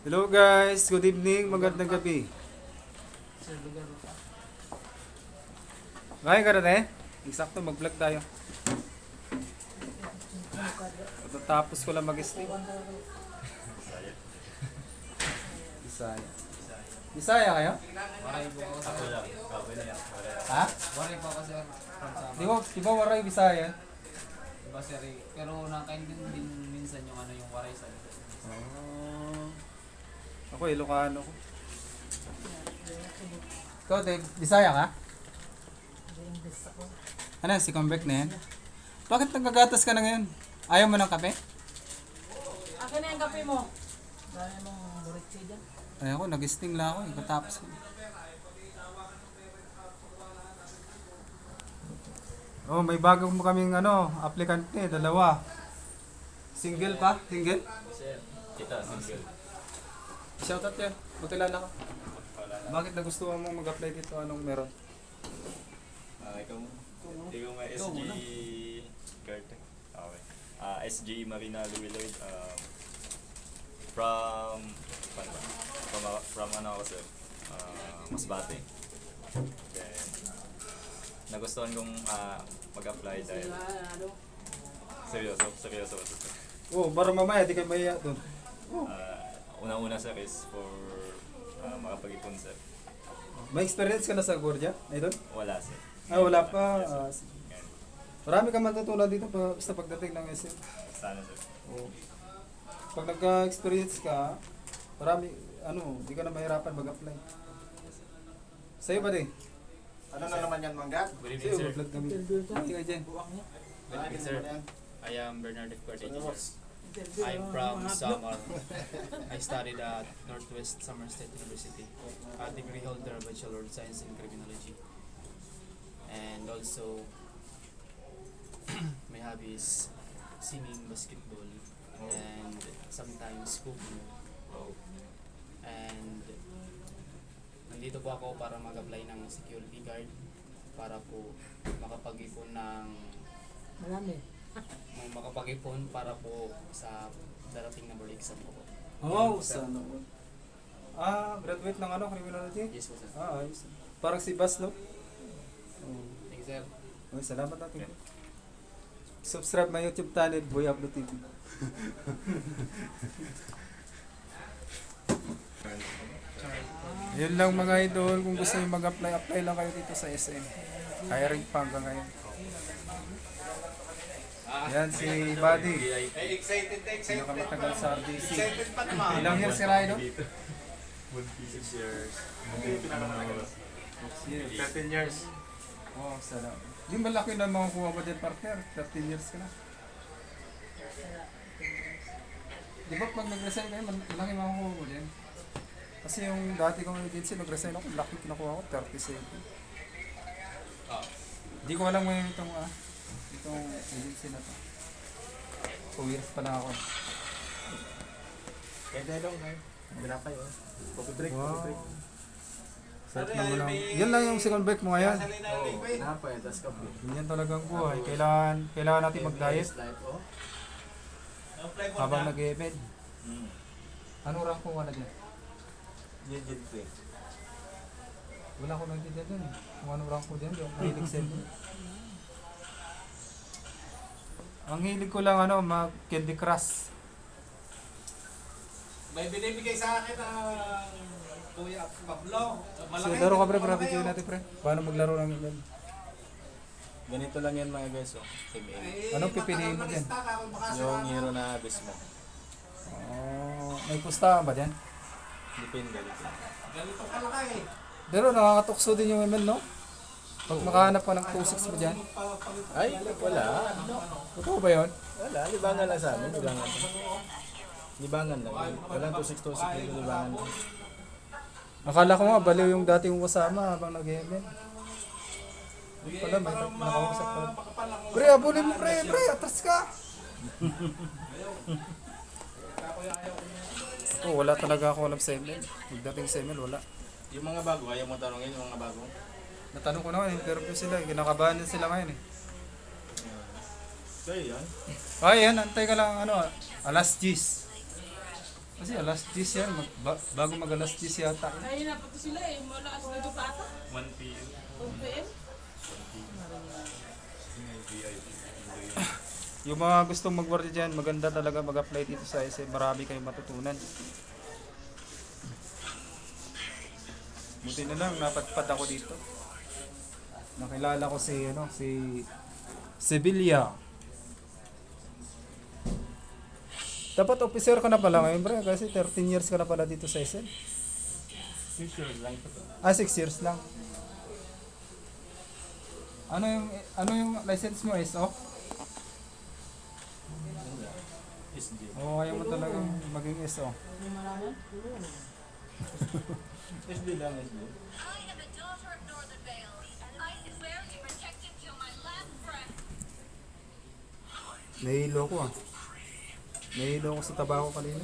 Hello guys, good evening, magandang gabi. Ngayon ka na eh? Eksakto, mag-vlog tayo. Tapos ko lang mag-stream. Bisaya. Bisaya kayo? Waray po ako Ako sir. lang. Ha? Waray po ako sir. From Samar. Di ba waray Bisaya? Diba sir eh. Pero nakaintindi din minsan yung ano yung waray sa Oh. Ako Ilocano ko. Ikaw, Dave, Bisaya ka? Ano, si comeback na yan? Bakit nagagatas ka na ngayon? Ayaw mo ng kape? Akin na yung kape mo. Dahil mong buritsi dyan. Ay ako, nag-sting lang ako. Ikatapos ko. Oh, may bagong kaming aplikante, dalawa. Single pa? Single? Kita, single. Shoutout yan. Magkilala ka. Bakit nagustuhan mong mag-apply dito? Anong meron? Ikaw may SG card. Okay. SG Marina Luiloid. From paano ba? From ano ako sir? Masbate. Then nagustuhan kong mag-apply dahil seryoso ako sir. Oh, para mamaya di kayo mahiya doon. Una-una sir is for makapag-ipon sir. May experience ka na sa Gordya? Ay doon? Wala sir. Wala pa. Yes, sir. Sige. Yan. Marami kang matutunan dito basta pagdating ng SM. Sana sir. Oh. Pag nagka-experience ka, marami, di ka na mahirapan mag-apply. Sa'yo ba din? Ano na naman yan, Mangga? Good Sa'yo, mag-vlog kami. Hindi ka dyan. Good evening sir. I am Bernard Cortez. I'm from Samar. I studied at Northwest Samar State University. A degree holder, Bachelor of Science in Criminology. And also, my hobby is singing, basketball, and sometimes cooking. And nandito po ako para mag-apply ng security guard para po makapag-ipon ng makapag-ipon para po sa darating na board exam ko po. Oh, sana. Graduate ng criminology? Yes po sir. Ayos. Parang si Bas, no? Oh. Thank you sir. Okay, salamat natin. Subscribe my YouTube channel, Boy Ablo TV. Yun lang mga idol, kung gusto nyo mag-apply, apply lang kayo dito sa SM. Hiring pa hanggang ngayon. Yan si Buddy. Sino ka matagal sa RDC? Ilang years si Raido? 6 years. 6 years. 13 years. Oh, salamat. Di malaki na makukuha mo din partner, 13 years ka na. Di ba pag nag-resign kayo, malaki makukuha mo din? Kasi yung dati kong agency, nag-resign ako, laki kinakuha ko, 37. Di ko alam ngayon itong agency na to. 2 years pa lang ako. Kaya dahil lang, kayo. Binapay, oh. Coffee break, Wow. coffee break. Sarap naman lang. Yan lang yung second break mo ngayon. Oh, binapay, tas coffee. Ganyan talagang buhay. Kailangan natin mag-diet Life, oh. habang nag-event. Ano rank mo na dyan? Legit break. Wala ko nagtitin dyan eh. Kung ano rank ko dyan, yung hilig set. Ang hilig ko lang mag-Candy Crush. May binibigay sa akin ng Kuya Pablo. So, laro ka pre, video natin pre. Paano maglaro ng ganyan? Ganito lang yan mga guys, oh. Team A. Anong pipiliin mo dyan? Yung hero na best mo. Oh, may pustahan ba dyan? Depende. Ganito kalaki. Pero nakakatukso din yung ML, no? Pag makahanap ka ng 2-6 mo dyan. Ay, wala. Totoo ba yun? Wala, libangan lang sa amin. Libangan lang. Libangan lang. Walang 2-6-2-6 dito, libangan lang. Akala ko nga, baliw yung dati kong kasama habang nag-ML. Hindi pala, may nakausap pa. Pre, abulin mo pre, atras ka! Oh, wala talaga ako alam sa ML. Pagdating sa ML, wala. Yung mga bago, ayaw mo tanongin yung mga bago. Natanong ko na interview sila, kinakabahan din sila ngayon eh. So, yan. Ay, yan, antay ka lang, alas 10. Kasi alas 10 yan, bago mag alas 10 yata. Kaya na pa to sila eh. Mula as dito pa ata. 1 p.m. 2 PM. Yung mga gustong mag-work dyan, maganda talaga mag-apply dito sa SM. Marami kayong matutunan. Buti na lang, napadpad ako dito. Nakilala ko si Sevilla. Dapat officer ka na pala ngayon, bro, kasi 13 years ka na pala dito sa SM. 6 years lang ito. 6 years lang. Ano yung license mo, SO? SG. Oo, ayaw mo talagang maging SO. SD lang, SD. I am a daughter of Northern Vale, and I swear to protect it till my last breath. Nahilo ko ah. Nahilo ko sa tabako kanina.